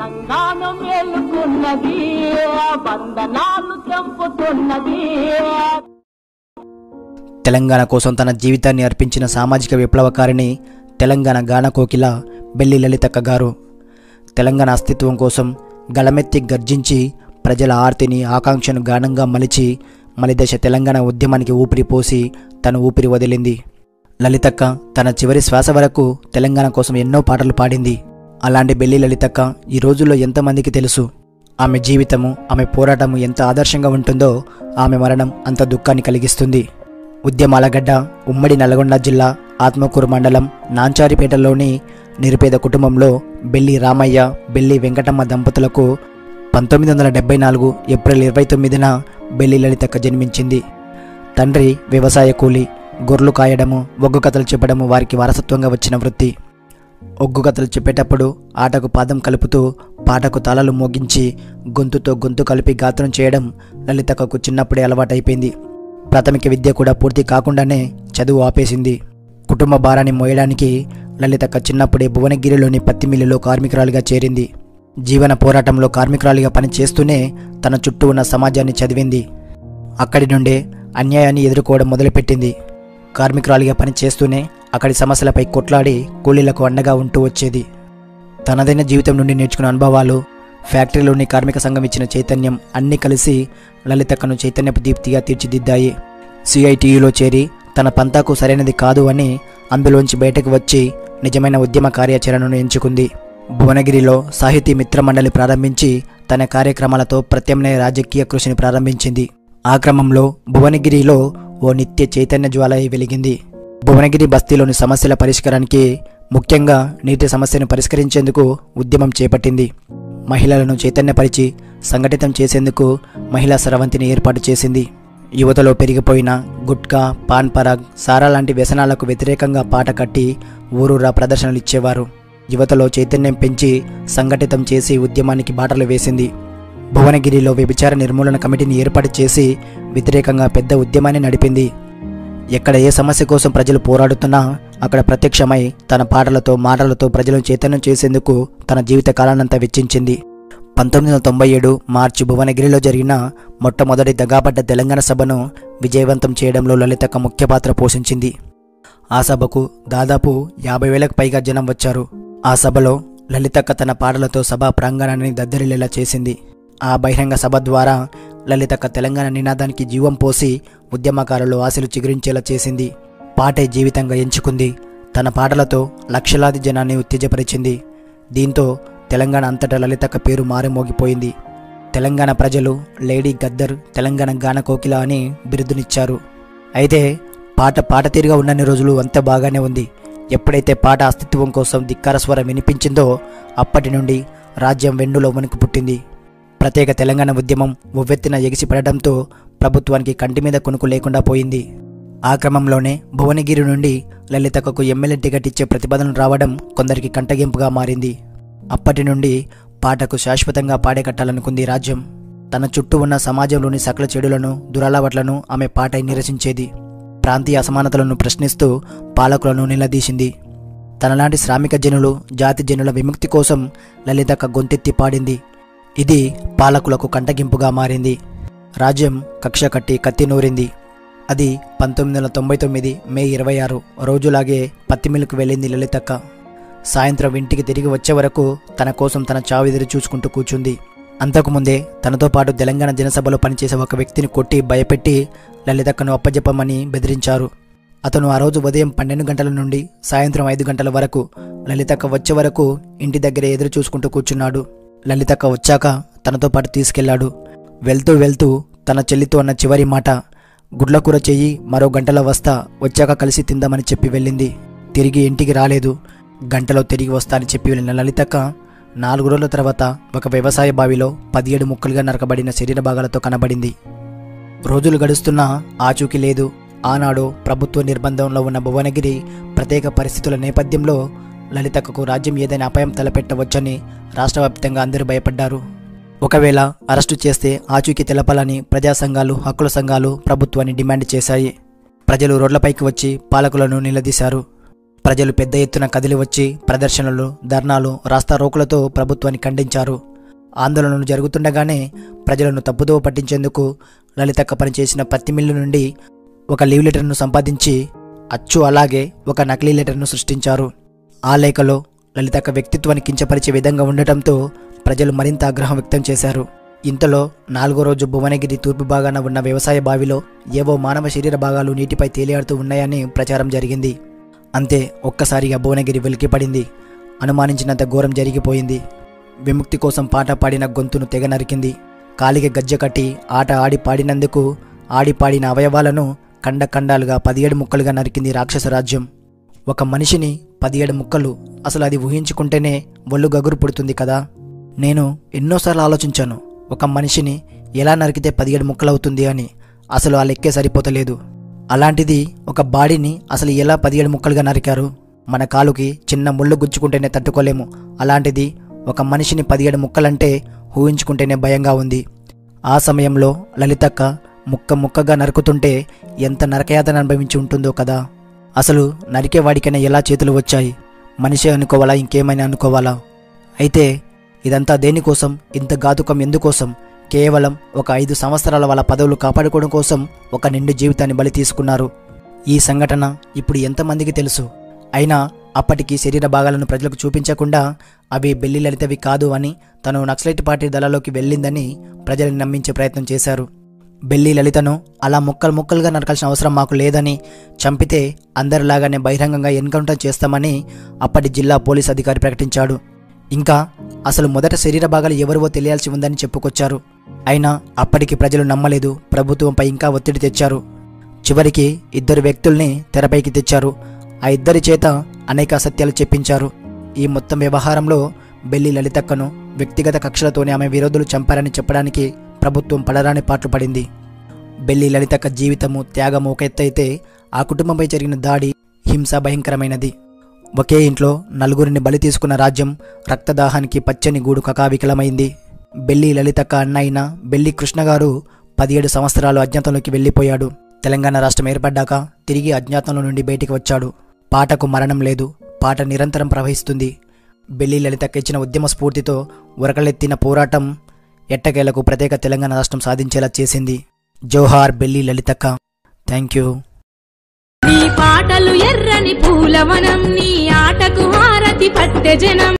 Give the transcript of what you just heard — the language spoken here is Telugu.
తెలంగాణ మేలుకున్నది, బంధనాలు తెంపుతున్నది. తెలంగాణ కోసం తన జీవితాన్ని అర్పించిన సామాజిక విప్లవకారిణి తెలంగాణ గాన కోకిల బెల్లి లలితక్క గారు. తెలంగాణ అస్తిత్వం కోసం గళమెత్తి గర్జించి ప్రజల ఆర్తిని ఆకాంక్షను గానంగా మలిదశ తెలంగాణ ఉద్యమానికి ఊపిరి పోసి తన ఊపిరి వదిలింది. లలితక్క తన చివరి శ్వాస వరకు తెలంగాణ కోసం ఎన్నో పాటలు పాడింది. అలాంటి బెల్లి లలితక్క ఈ రోజుల్లో ఎంతమందికి తెలుసు? ఆమె జీవితము, ఆమె పోరాటము ఎంత ఆదర్శంగా ఉంటుందో ఆమె మరణం అంత దుఃఖాన్ని కలిగిస్తుంది. ఉద్యమాల గడ్డ ఉమ్మడి నల్గొండ జిల్లా ఆత్మకూరు మండలం నాంచారిపేటలోని నిరుపేద కుటుంబంలో బెల్లి రామయ్య, బెల్లి వెంకటమ్మ దంపతులకు 1974 ఏప్రిల్ 29న బెల్లి లలితక్క జన్మించింది. తండ్రి వ్యవసాయ కూలి, గొర్రెలు కాయడము, ఒగ్గు కథలు చెప్పడము వారికి వారసత్వంగా వచ్చిన వృత్తి. ఒగ్గు కథలు చెప్పేటప్పుడు ఆటకు పాదం కలుపుతూ పాటకు తాళాలు మోగించి గొంతుతో గొంతు కలిపి గాత్రం చేయడం లలితక్కకు చిన్నప్పుడే అలవాటైపోయింది. ప్రాథమిక విద్య కూడా పూర్తి కాకుండానే చదువు ఆపేసింది. కుటుంబ భారాన్ని మోయడానికి లలితక్క చిన్నప్పుడే భువనగిరిలోని పత్తి మిల్లులో కార్మికురాలిగా చేరింది. జీవన పోరాటంలో కార్మికురాలిగా పనిచేస్తూనే తన చుట్టూ ఉన్న సమాజాన్ని చదివింది. అక్కడి నుండే అన్యాయాన్ని ఎదుర్కోవడం మొదలుపెట్టింది. కార్మికురాలిగా పనిచేస్తూనే అక్కడి సమస్యలపై కొట్లాడి కూలీలకు అండగా ఉంటూ వచ్చేది. తనదైన జీవితం నుండి నేర్చుకున్న అనుభవాలు, ఫ్యాక్టరీలోని కార్మిక సంఘం ఇచ్చిన చైతన్యం అన్నీ కలిసి లలితక్కను చైతన్యపు దీప్తిగా తీర్చిదిద్దాయి. సిఐటియులో చేరి తన పంతాకు సరైనది కాదు అని అందులోంచి బయటకు వచ్చి నిజమైన ఉద్యమ కార్యాచరణను ఎంచుకుంది. భువనగిరిలో సాహితీ మిత్ర మండలి ప్రారంభించి తన కార్యక్రమాలతో ప్రత్యామ్నాయ రాజకీయ కృషిని ప్రారంభించింది. ఆ క్రమంలో భువనగిరిలో ఓ నిత్య చైతన్య జ్వాల వెలిగింది. భువనగిరి బస్తీలోని సమస్యల పరిష్కారానికి, ముఖ్యంగా నీటి సమస్యను పరిష్కరించేందుకు ఉద్యమం చేపట్టింది. మహిళలను చైతన్యపరిచి సంఘటితం చేసేందుకు మహిళా స్రవంతిని ఏర్పాటు చేసింది. యువతలో పెరిగిపోయిన గుట్కా, పాన్ పరాగ్, సారా లాంటి వ్యసనాలకు వ్యతిరేకంగా పాట కట్టి ఊరూరా ప్రదర్శనలు ఇచ్చేవారు. యువతలో చైతన్యం పెంచి సంఘటితం చేసి ఉద్యమానికి బాటలు వేసింది. భువనగిరిలో వ్యభిచార నిర్మూలన కమిటీని ఏర్పాటు చేసి వ్యతిరేకంగా పెద్ద ఉద్యమాన్ని నడిపింది. ఎక్కడ ఏ సమస్య కోసం ప్రజలు పోరాడుతున్నా అక్కడ ప్రత్యక్షమై తన పాటలతో, మాటలతో ప్రజలను చైతన్యం చేసేందుకు తన జీవిత కాలానంతా వెచ్చించింది. 1997 మార్చి భువనగిరిలో జరిగిన మొట్టమొదటి దగాపడ్డ తెలంగాణ సభను విజయవంతం చేయడంలో లలితక్క ముఖ్య పాత్ర పోషించింది. ఆ సభకు దాదాపు 50,000కు పైగా జనం వచ్చారు. ఆ సభలో లలితక్క తన పాటలతో సభా ప్రాంగణాన్ని దద్దరిల్లేలా చేసింది. ఆ బహిరంగ సభ ద్వారా లలితక్క తెలంగాణ నినాదానికి జీవం పోసి ఉద్యమకారులు ఆశలు చిగురించేలా చేసింది. పాటే జీవితంగా ఎంచుకుంది. తన పాటలతో లక్షలాది జనాన్ని ఉత్తేజపరిచింది. దీంతో తెలంగాణ అంతటా లలితక్క పేరు మారుమోగిపోయింది. తెలంగాణ ప్రజలు లేడీ గద్దర్, తెలంగాణ గాన కోకిల అని బిరుదునిచ్చారు. అయితే పాట తీరుగా ఉన్నన్ని రోజులు అంత బాగానే ఉంది. ఎప్పుడైతే పాట అస్తిత్వం కోసం ధిక్కార స్వరం వినిపించిందో అప్పటి నుండి రాజ్యం వెన్నులో వణుకు పుట్టింది. ప్రత్యేక తెలంగాణ ఉద్యమం ఉవ్వెత్తిన ఎగిసిపడడంతో ప్రభుత్వానికి కంటి మీద కొనుకు లేకుండా పోయింది. ఆ క్రమంలోనే భువనగిరి నుండి లలితక్కకు ఎమ్మెల్యే టికెట్ ఇచ్చే ప్రతిపాదన రావడం కొందరికి కంటగింపుగా మారింది. అప్పటి నుండి పాటకు శాశ్వతంగా పాడేకట్టాలనుకుంది రాజ్యం. తన చుట్టూ ఉన్న సమాజంలోని సకల చెడులను, దురలవాట్లను ఆమె పాటై నిరసించేది. ప్రాంతీయ అసమానతలను ప్రశ్నిస్తూ పాలకులను నిలదీసింది. తనలాంటి శ్రామిక జనులు, జాతి జనుల విముక్తి కోసం లలితక్క గొంతెత్తి పాడింది. ఇది పాలకులకు కంటగింపుగా మారింది. రాజ్యం కక్ష కట్టి కత్తి నూరింది. అది 1999 మే 26 రోజులాగే పత్తిమిల్లుకు వెళ్ళింది లలితక్క. సాయంత్రం ఇంటికి తిరిగి వచ్చే వరకు తన కోసం తన చావు ఎదురు చూసుకుంటూ కూర్చుంది. అంతకుముందే తనతో పాటు తెలంగాణ జనసభలో పనిచేసే ఒక వ్యక్తిని కొట్టి భయపెట్టి లలితక్కను అప్పజెప్పమని బెదిరించారు. అతను ఆ రోజు ఉదయం 12 గంటల నుండి సాయంత్రం 5 గంటల వరకు లలితక్క వచ్చే వరకు ఇంటి దగ్గరే ఎదురు చూసుకుంటూ కూర్చున్నాడు. లలితక్క వచ్చాక తనతో పాటు తీసుకెళ్లాడు. వెళ్తూ తన చెల్లితో అన్న చివరి మాట, గుడ్లకూర చెయ్యి, మరో గంటలో వస్తా, వచ్చాక కలిసి తిందామని చెప్పి వెళ్ళింది. తిరిగి ఇంటికి రాలేదు. గంటలో తిరిగి వస్తా అని చెప్పి వెళ్ళిన లలితక్క 4 రోజుల తర్వాత ఒక వ్యవసాయ బావిలో 17 ముక్కలుగా నరకబడిన శరీర భాగాలతో కనబడింది. రోజులు గడుస్తున్నా ఆచూకీ లేదు. ఆనాడు ప్రభుత్వ నిర్బంధంలో ఉన్న భువనగిరి ప్రత్యేక పరిస్థితుల నేపథ్యంలో లలితక్కకు రాజ్యం ఏదైనా అపాయం తలపెట్టవచ్చని రాష్ట్ర వ్యాప్తంగా అందరూ భయపడ్డారు. ఒకవేళ అరెస్టు చేస్తే ఆచూకీ తెలపాలని ప్రజా సంఘాలు, హక్కుల సంఘాలు ప్రభుత్వాన్ని డిమాండ్ చేశాయి. ప్రజలు రోడ్లపైకి వచ్చి పాలకులను నిలదీశారు. ప్రజలు పెద్ద ఎత్తున కదిలి వచ్చి ప్రదర్శనలు, ధర్నాలు, రాస్తారోకులతో ప్రభుత్వాన్ని ఖండించారు. ఆందోళనలు జరుగుతుండగానే ప్రజలను తప్పుదోవ పట్టించేందుకు లలితక్క పనిచేసిన పత్తి మిల్లు నుండి ఒక లీవ్ లెటర్ను సంపాదించి అచ్చు అలాగే ఒక నకిలీ లెటర్ను సృష్టించారు. ఆ లేఖలో లలితక్క వ్యక్తిత్వాన్ని కించపరిచే విధంగా ఉండటంతో ప్రజలు మరింత ఆగ్రహం వ్యక్తం చేశారు. ఇంతలో 4వ రోజు భువనగిరి తూర్పు భాగాన ఉన్న వ్యవసాయ బావిలో ఏవో మానవ శరీర భాగాలు నీటిపై తేలియాడుతూ ఉన్నాయని ప్రచారం జరిగింది. అంతే, ఒక్కసారిగా భువనగిరి వెలికిపడింది. అనుమానించినంత ఘోరం జరిగిపోయింది. విముక్తి కోసం పాట పాడిన గొంతును తెగ నరికింది. కాలికి గజ్జె కట్టి ఆట ఆడి పాడినందుకు ఆడిపాడిన అవయవాలను ఖండాలుగా 17 ముక్కలుగా నరికింది రాక్షస రాజ్యం. ఒక మనిషిని 17 ముక్కలు, అసలు అది ఊహించుకుంటేనే ఒళ్ళు గగురు పుడుతుంది కదా. నేను ఎన్నోసార్లు ఆలోచించాను, ఒక మనిషిని ఎలా నరికితే 17 ముక్కలవుతుంది అని. అసలు ఆ లెక్కే సరిపోతలేదు. అలాంటిది ఒక బాడీని అసలు ఎలా 17 ముక్కలుగా నరికారు? మన కాలుకి చిన్న ముళ్ళు గుచ్చుకుంటేనే తట్టుకోలేము, అలాంటిది ఒక మనిషిని 17 ముక్కలంటే ఊహించుకుంటేనే భయంగా ఉంది. ఆ సమయంలో లలితక్క ముక్క ముక్కగా నరుకుతుంటే ఎంత నరకయాతన అనుభవించి ఉంటుందో కదా. అసలు నరికేవాడికైనా ఎలా చేతులు వచ్చాయి? మనిషే అనుకోవాలా, ఇంకేమైనా అనుకోవాలా? అయితే ఇదంతా దేనికోసం? ఇంత ఘాతుకం ఎందుకోసం? కేవలం ఒక 5 సంవత్సరాల వాళ్ళ పదవులు కాపాడుకోవడం కోసం ఒక నిండు జీవితాన్ని బలి తీసుకున్నారు. ఈ సంఘటన ఇప్పుడు ఎంతమందికి తెలుసు? అయినా అప్పటికి శరీర భాగాలను ప్రజలకు చూపించకుండా అవి బెల్లి లలితవి కాదు అని, తను నక్సలైట్ పార్టీ దళాలోకి వెళ్ళిందని ప్రజల్ని నమ్మించే ప్రయత్నం చేశారు. బెల్లి లలితను అలా ముక్కలుగా నరకాల్సిన అవసరం మాకు లేదని, చంపితే అందరిలాగానే బహిరంగంగా ఎన్కౌంటర్ చేస్తామని అప్పటి జిల్లా పోలీస్ అధికారి ప్రకటించాడు. ఇంకా అసలు మొదట శరీర భాగాలు ఎవరివో తెలియాల్సి ఉందని చెప్పుకొచ్చారు. అయినా అప్పటికి ప్రజలు నమ్మలేదు. ప్రభుత్వంపై ఇంకా ఒత్తిడి తెచ్చారు. చివరికి 2 వ్యక్తుల్ని తెరపైకి తెచ్చారు. ఆ 2 చేత అనేక అసత్యాలు చెప్పించారు. ఈ మొత్తం వ్యవహారంలో బెల్లి లలితక్కను వ్యక్తిగత కక్షలతోనే ఆమె విరోధులు చంపారని చెప్పడానికి ప్రభుత్వం పడరాని పాట్లు పడింది. బెల్లి లలితక్క జీవితము, త్యాగము ఒక ఎత్తైతే ఆ కుటుంబంపై జరిగిన దాడి, హింస భయంకరమైనది. ఒకే ఇంట్లో 4గురిని బలి తీసుకున్న రాజ్యం రక్తదాహానికి పచ్చని గూడు కకావికలమైంది. బెల్లి లలితక్క అన్న అయిన బెల్లి కృష్ణగారు 17 సంవత్సరాలు అజ్ఞాతంలోకి వెళ్ళిపోయాడు. తెలంగాణ రాష్ట్రం ఏర్పడ్డాక తిరిగి అజ్ఞాతంలో నుండి బయటికి వచ్చాడు. పాటకు మరణం లేదు, పాట నిరంతరం ప్రవహిస్తుంది. బెల్లి లలితక్క ఇచ్చిన ఉద్యమ స్ఫూర్తితో ఉరకలెత్తిన పోరాటం ఎట్టకేలకు ప్రత్యేక తెలంగాణ రాష్ట్రం సాధించేలా చేసింది. జోహార్ బెల్లి లలితక్క. Thank you. నీ పాటలు ఎర్రని పూలవనం, నీ ఆటకు హారతి పట్టె జనం.